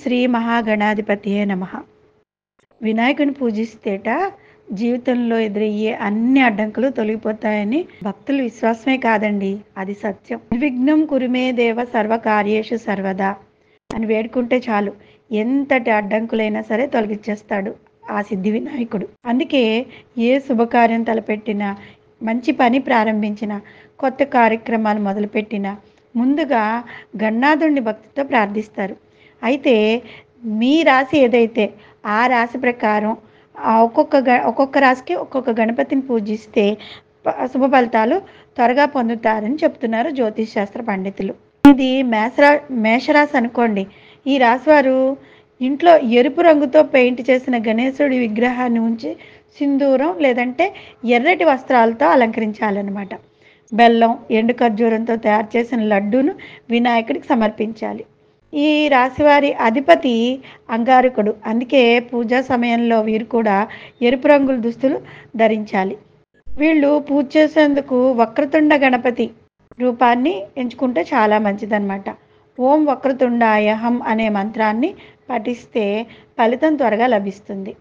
శ్రీ మహాగణాధిపతియే నమః. వినాయకుని పూజిస్తేట జీవితంలో ఎదురయ్యే అన్ని అడ్డంకులు తొలగిపోతాయని భక్తుల విశ్వాసమే కాదండి, అది సత్యం. నిర్విఘ్నం కురుమే దేవ సర్వకార్యేషు సర్వదా అని వేడుకుంటే చాలు, ఎంతటి అడ్డంకులైనా సరే తొలగించేస్తాడు ఆ సిద్ధి వినాయకుడు. అందుకే ఏ శుభకార్యం తలపెట్టినా, మంచి పని ప్రారంభించిన, కొత్త కార్యక్రమాలు మొదలుపెట్టినా ముందుగా గణనాథుడిని భక్తితో ప్రార్థిస్తారు. అయితే మీ రాశి ఏదైతే ఆ రాశి ప్రకారం ఒక్కొక్క రాశికి ఒక్కొక్క గణపతిని పూజిస్తే శుభ ఫలితాలు త్వరగా పొందుతారని చెప్తున్నారు జ్యోతిష్ శాస్త్ర పండితులు. ఇది మేషరాశి అనుకోండి. ఈ రాశి వారు ఇంట్లో ఎరుపు రంగుతో పెయింట్ చేసిన గణేశుడి విగ్రహాన్ని ఉంచి సింధూరం లేదంటే ఎర్రటి వస్త్రాలతో అలంకరించాలన్నమాట. బెల్లం, ఎండు ఖర్జూరంతో తయారు చేసిన లడ్డూను వినాయకుడికి సమర్పించాలి. ఈ రాశివారి అధిపతి అంగారకుడు. అందుకే పూజా సమయంలో వీరు కూడా ఎరుపు రంగుల దుస్తులు ధరించాలి. వీళ్ళు పూజ చేసేందుకు వక్రతుండ గణపతి రూపాన్ని ఎంచుకుంటే చాలా మంచిదన్నమాట. ఓం వక్రతుండాయ హం అనే మంత్రాన్ని పఠిస్తే ఫలితం త్వరగా లభిస్తుంది.